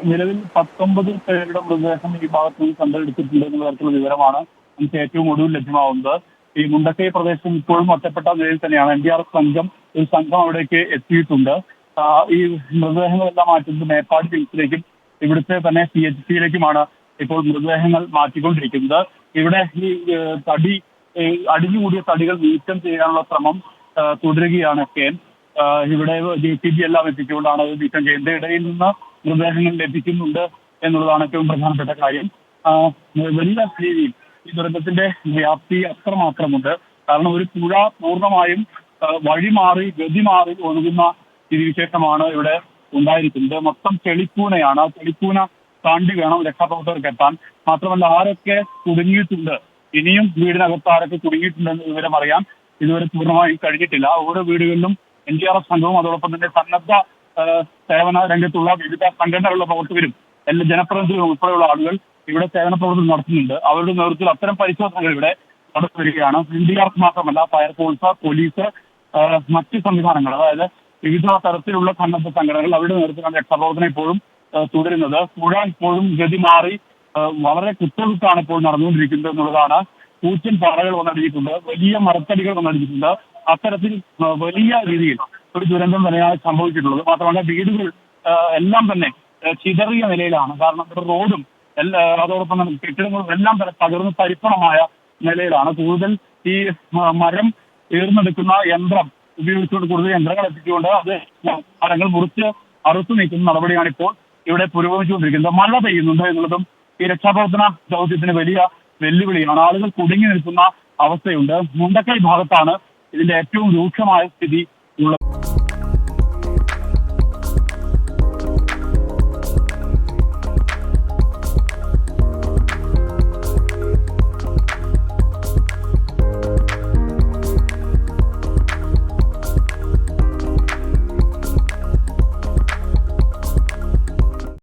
നിലവിൽ 19 പേരുടെ മൃതദേഹം ഈ ഭാഗത്ത് നിന്ന് കണ്ടെടുത്തിട്ടുണ്ട് എന്ന തരത്തിലുള്ള വിവരമാണ് നമുക്ക് ഏറ്റവും ഒടുവിൽ ലഭ്യമാവുന്നത്. ഈ മുണ്ടക്കൈ പ്രദേശം ഇപ്പോഴും ഒറ്റപ്പെട്ട നിലയിൽ തന്നെയാണ്. NDRF ഒരു സംഘം അവിടേക്ക് എത്തിയിട്ടുണ്ട്. ഈ മൃതദേഹങ്ങളെല്ലാം മാറ്റുന്നത് മേപ്പാടി ജംഗ്ഷനിലേക്കും ഇവിടുത്തെ തന്നെ CHP-യിലേക്കുമാണ് ഇപ്പോൾ മൃതദേഹങ്ങൾ മാറ്റിക്കൊണ്ടിരിക്കുന്നത്. ഇവിടെ ഈ തടി അടിഞ്ഞുകൂടിയ തടികൾ നീക്കം ചെയ്യാനുള്ള ശ്രമം തുടരുകയാണ്. ഇവിടെ JCB എല്ലാം എത്തിച്ചുകൊണ്ടാണ് അത് നീക്കം ചെയ്യുന്നത്. ഇടയിൽ നിന്ന് മൃതദേഹങ്ങൾ ലഭിക്കുന്നുണ്ട് എന്നുള്ളതാണ് ഏറ്റവും പ്രധാനപ്പെട്ട കാര്യം. വലിയ രീതിയിൽ ഈ ദുരന്തത്തിന്റെ വ്യാപ്തി അത്രമാത്രമുണ്ട്. കാരണം ഒരു പുഴ പൂർണ്ണമായും വഴി മാറി ഗതി മാറി ഒഴുകുന്ന സ്ഥിതിവിശേഷമാണ് ഇവിടെ ഉണ്ടായിരിക്കുന്നത്. മൊത്തം ചെളിക്കൂനയാണ്. ആ ചെളിക്കൂന താണ്ടി വേണം രക്ഷാപ്രവർത്തകർക്ക് എത്താൻ. മാത്രമല്ല ആരൊക്കെ കുടുങ്ങിയിട്ടുണ്ട്, ഇനിയും വീടിനകത്ത് ആരൊക്കെ കുടുങ്ങിയിട്ടുണ്ടെന്ന് വിവരം അറിയാൻ ഇതുവരെ പൂർണ്ണമായും കഴിഞ്ഞിട്ടില്ല. ഓരോ വീടുകളിലും NDRF സംഘവും അതോടൊപ്പം തന്നെ സന്നദ്ധ സേവന രംഗത്തുള്ള വിവിധ സംഘടനകളുടെ പ്രവർത്തകരും എല്ലാ ജനപ്രതിനിധികളും ഉൾപ്പെടെയുള്ള ആളുകൾ ഇവിടെ സേവന പ്രവർത്തനം നടത്തുന്നുണ്ട്. അവരുടെ നേതൃത്വത്തിൽ അത്തരം പരിശോധനകൾ ഇവിടെ നടത്തി വരികയാണ്. NDRF മാത്രമല്ല, ഫയർഫോഴ്സ്, പോലീസ്, മറ്റ് സംവിധാനങ്ങൾ, അതായത് വിവിധ തരത്തിലുള്ള സന്നദ്ധ സംഘടനകൾ അവരുടെ നേതൃത്വത്തിലാണ് രക്ഷാപ്രവർത്തനം ഇപ്പോഴും തുടരുന്നത്. പുഴ ഇപ്പോഴും ഗതി മാറി വളരെ കുത്തൊഴുക്കാണ് ഇപ്പോൾ നടന്നുകൊണ്ടിരിക്കുന്നത് എന്നുള്ളതാണ്. കൂറ്റൻ പാറകൾ വന്നടിഞ്ഞിട്ടുണ്ട്, വലിയ മരത്തടികൾ വന്നടിഞ്ഞിട്ടുണ്ട്. അത്തരത്തിൽ വലിയ രീതിയിൽ ഒരു ദുരന്തം തന്നെയാണ് സംഭവിച്ചിട്ടുള്ളത്. മാത്രമല്ല വീടുകൾ എല്ലാം തന്നെ ചിതറിയ നിലയിലാണ്. കാരണം റോഡും അതോടൊപ്പം തന്നെ കെട്ടിടങ്ങളും എല്ലാം തന്നെ തകർന്ന് തരിപ്പണമായ നിലയിലാണ്. കൂടുതൽ ഈ മരം ഏർന്നെടുക്കുന്ന യന്ത്രം ഉപയോഗിച്ചുകൊണ്ട് കൂടുതൽ യന്ത്രങ്ങൾ എത്തിച്ചുകൊണ്ട് അത് മരങ്ങൾ മുറിച്ച് അറുത്തു നീക്കുന്ന നടപടിയാണ് ഇപ്പോൾ ഇവിടെ പുരോഗമിച്ചുകൊണ്ടിരിക്കുന്നത്. മഴ പെയ്യുന്നുണ്ട് എന്നുള്ളതും ഈ രക്ഷാപ്രവർത്തന ദൗത്യത്തിന് വലിയ വെല്ലുവിളിയാണ്. ആളുകൾ കുടുങ്ങി നിൽക്കുന്ന അവസ്ഥയുണ്ട്. മുണ്ടക്കൈ ഭാഗത്താണ് ഇതിന്റെ ഏറ്റവും രൂക്ഷമായ സ്ഥിതി